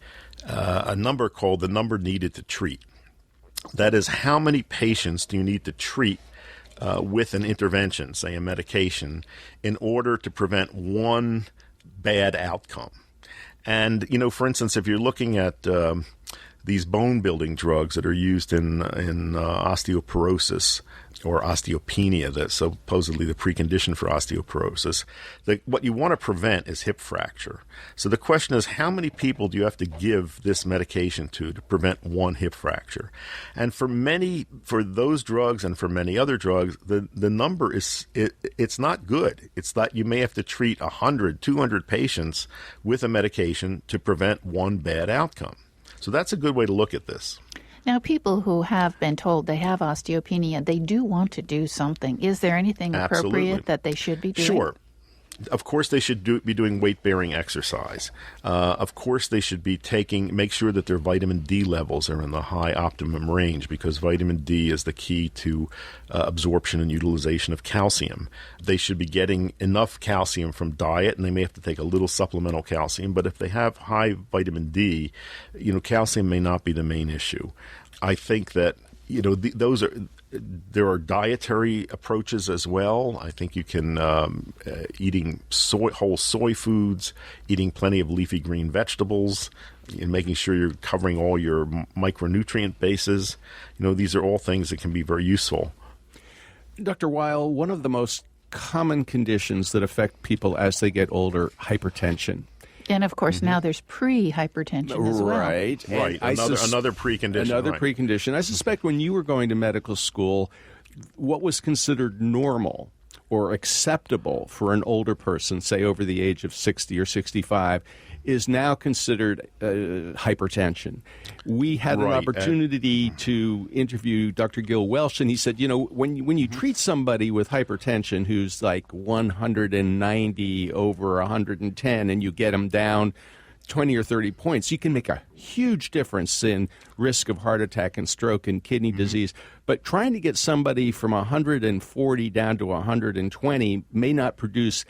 number called the number needed to treat. That is, how many patients do you need to treat with an intervention, say a medication, in order to prevent one bad outcome. And, for instance, if you're looking at these bone-building drugs that are used in osteoporosis or osteopenia, that's supposedly the precondition for osteoporosis. What you want to prevent is hip fracture. So the question is, how many people do you have to give this medication to prevent one hip fracture? And for those drugs and for many other drugs, the number it's not good. It's that you may have to treat 100, 200 patients with a medication to prevent one bad outcome. So that's a good way to look at this. Now, people who have been told they have osteopenia, they do want to do something. Is there anything appropriate that they should be doing? Sure. Of course, they should be doing weight-bearing exercise. Of course, they should be make sure that their vitamin D levels are in the high optimum range, because vitamin D is the key to absorption and utilization of calcium. They should be getting enough calcium from diet, and they may have to take a little supplemental calcium. But if they have high vitamin D, calcium may not be the main issue. I think that there are dietary approaches as well. I think you can eating whole soy foods, eating plenty of leafy green vegetables, and making sure you're covering all your micronutrient bases. These are all things that can be very useful. Dr. Weil, one of the most common conditions that affect people as they get older, hypertension. And, of course, now there's pre-hypertension as well. Right. Another precondition. Precondition. I suspect when you were going to medical school, what was considered normal or acceptable for an older person, say over the age of 60 or 65, is now considered hypertension. We had an opportunity to interview Dr. Gil Welsh, and he said, when you treat somebody with hypertension who's like 190 over 110 and you get them down 20 or 30 points, you can make a huge difference in risk of heart attack and stroke and kidney disease. But trying to get somebody from 140 down to 120 may not produce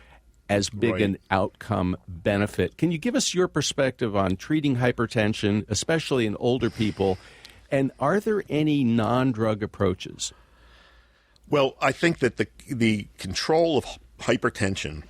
as big an outcome benefit. Can you give us your perspective on treating hypertension, especially in older people, and are there any non-drug approaches? Well, I think that the control of hypertension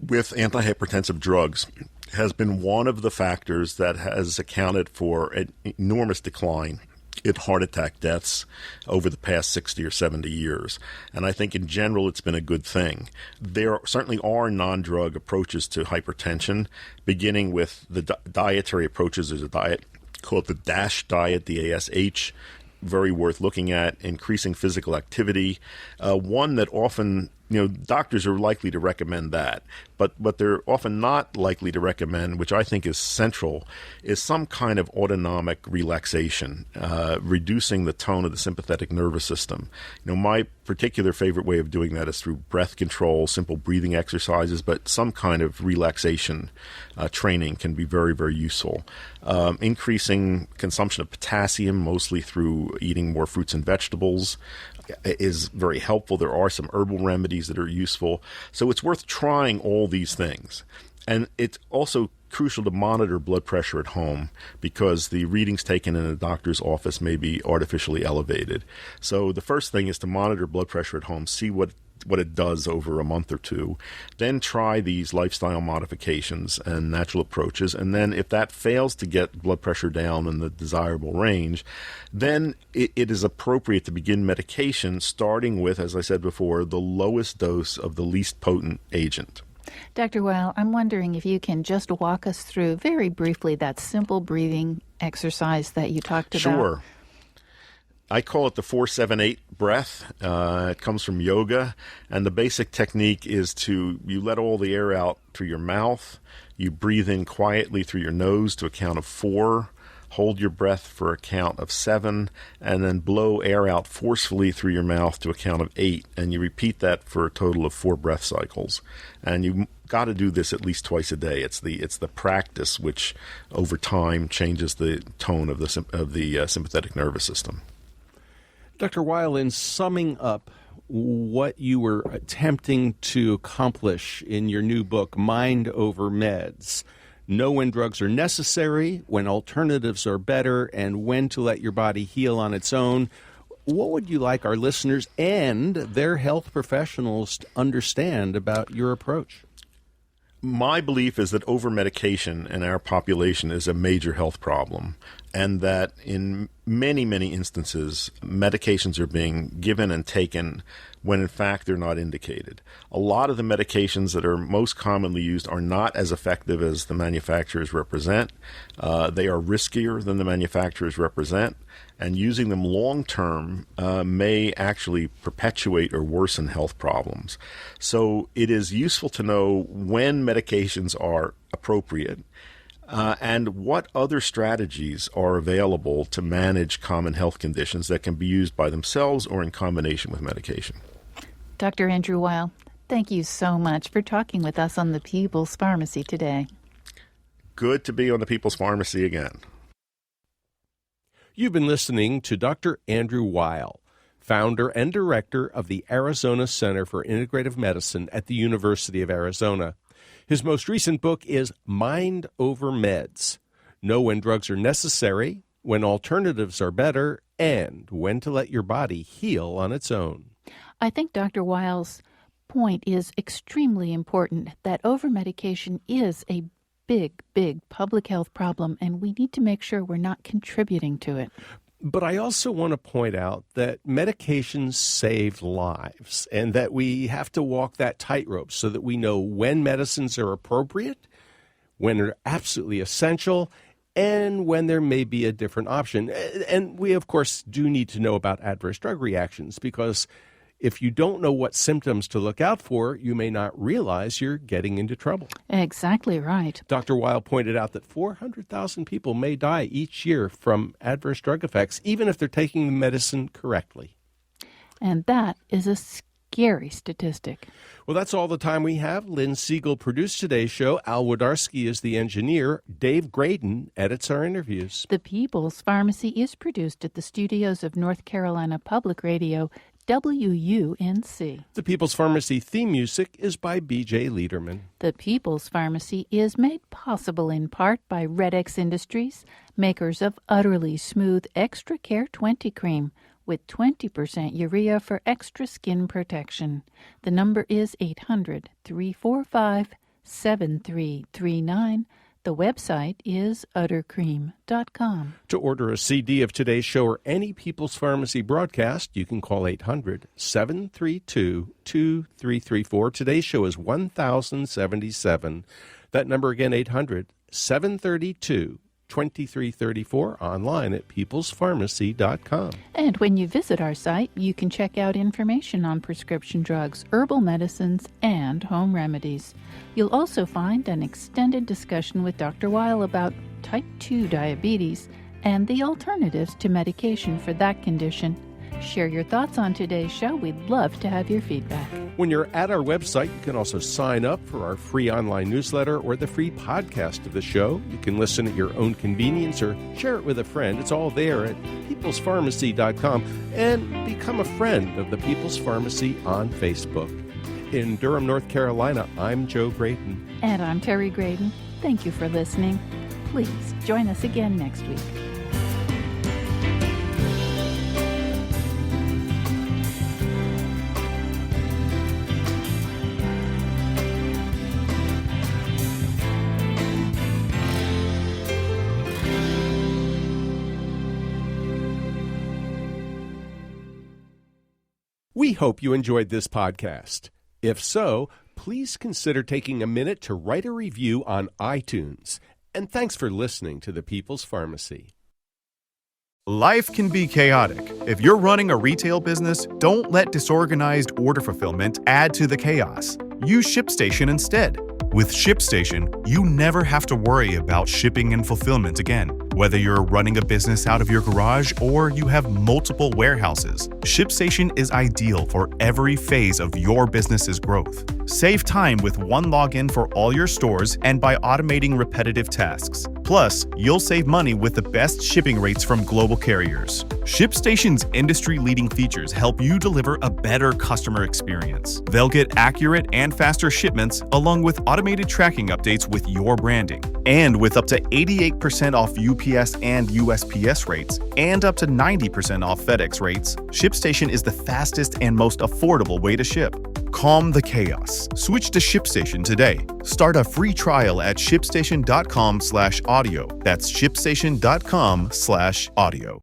with antihypertensive drugs has been one of the factors that has accounted for an enormous decline in heart attack deaths over the past 60 or 70 years. And I think in general it's been a good thing. There certainly are non-drug approaches to hypertension, beginning with the dietary approaches. There's a diet called the DASH diet, DASH, very worth looking at, increasing physical activity. One that often doctors are likely to recommend that, but what they're often not likely to recommend, which I think is central, is some kind of autonomic relaxation, reducing the tone of the sympathetic nervous system. My particular favorite way of doing that is through breath control, simple breathing exercises, but some kind of relaxation training can be very, very useful. Increasing consumption of potassium, mostly through eating more fruits and vegetables, is very helpful. There are some herbal remedies that are useful. So it's worth trying all these things. And it's also crucial to monitor blood pressure at home, because the readings taken in a doctor's office may be artificially elevated. So the first thing is to monitor blood pressure at home, see what it does over a month or two, then try these lifestyle modifications and natural approaches. And then if that fails to get blood pressure down in the desirable range, then it is appropriate to begin medication, starting with, as I said before, the lowest dose of the least potent agent. Dr. Weil, I'm wondering if you can just walk us through very briefly that simple breathing exercise that you talked about. Sure. I call it the 4-7-8 breath. It comes from yoga, and the basic technique is you let all the air out through your mouth, you breathe in quietly through your nose to a count of 4, hold your breath for a count of 7, and then blow air out forcefully through your mouth to a count of 8, and you repeat that for a total of 4 breath cycles. And you got to do this at least twice a day. It's the practice which, over time, changes the tone of the sympathetic nervous system. Dr. Weil, in summing up what you were attempting to accomplish in your new book, Mind Over Meds, know when drugs are necessary, when alternatives are better, and when to let your body heal on its own, what would you like our listeners and their health professionals to understand about your approach? My belief is that over-medication in our population is a major health problem. and that in many, many instances, medications are being given and taken when in fact they're not indicated. A lot of the medications that are most commonly used are not as effective as the manufacturers represent. They are riskier than the manufacturers represent, and using them long term may actually perpetuate or worsen health problems. So it is useful to know when medications are appropriate and what other strategies are available to manage common health conditions that can be used by themselves or in combination with medication. Dr. Andrew Weil, thank you so much for talking with us on the People's Pharmacy today. Good to be on the People's Pharmacy again. You've been listening to Dr. Andrew Weil, founder and director of the Arizona Center for Integrative Medicine at the University of Arizona. His most recent book is Mind Over Meds: Know When Drugs Are Necessary, When Alternatives Are Better, and When to Let Your Body Heal on Its Own. I think Dr. Weil's point is extremely important, that over-medication is a big public health problem, and we need to make sure we're not contributing to it. But I also want to point out that medications save lives and that we have to walk that tightrope so that we know when medicines are appropriate, when they're absolutely essential, and when there may be a different option. And we, of course, do need to know about adverse drug reactions, because if you don't know what symptoms to look out for, you may not realize you're getting into trouble. Exactly right. Dr. Weil pointed out that 400,000 people may die each year from adverse drug effects, even if they're taking the medicine correctly. And that is a scary statistic. Well, that's all the time we have. Lynn Siegel produced today's show. Al Wodarski is the engineer. Dave Graydon edits our interviews. The People's Pharmacy is produced at the studios of North Carolina Public Radio, WUNC. The People's Pharmacy theme music is by B.J. Liederman. The People's Pharmacy is made possible in part by Red X Industries, makers of Utterly Smooth Extra Care 20 Cream, with 20% urea for extra skin protection. The number is 800-345-7339. The website is uttercream.com. To order a CD of today's show or any People's Pharmacy broadcast, you can call 800-732-2334. Today's show is 1077. That number again, 800-732-2334. 2334, online at peoplespharmacy.com. And when you visit our site, you can check out information on prescription drugs, herbal medicines, and home remedies. You'll also find an extended discussion with Dr. Weil about type 2 diabetes and the alternatives to medication for that condition. Share your thoughts on today's show. We'd love to have your feedback. When you're at our website, you can also sign up for our free online newsletter or the free podcast of the show. You can listen at your own convenience or share it with a friend. It's all there at peoplespharmacy.com, and become a friend of the People's Pharmacy on Facebook. In Durham, North Carolina, I'm Joe Graydon. And I'm Terry Graydon. Thank you for listening. Please join us again next week. We hope you enjoyed this podcast. If so, please consider taking a minute to write a review on iTunes. And thanks for listening to The People's Pharmacy. Life can be chaotic. If you're running a retail business, don't let disorganized order fulfillment add to the chaos. Use ShipStation instead. With ShipStation, you never have to worry about shipping and fulfillment again. Whether you're running a business out of your garage or you have multiple warehouses, ShipStation is ideal for every phase of your business's growth. Save time with one login for all your stores and by automating repetitive tasks. Plus, you'll save money with the best shipping rates from global carriers. ShipStation's industry-leading features help you deliver a better customer experience. They'll get accurate and faster shipments along with automated tracking updates with your branding. And with up to 88% off UPS and USPS rates and up to 90% off FedEx rates, ShipStation is the fastest and most affordable way to ship. Calm the chaos. Switch to ShipStation today. Start a free trial at shipstation.com/audio. That's shipstation.com/audio.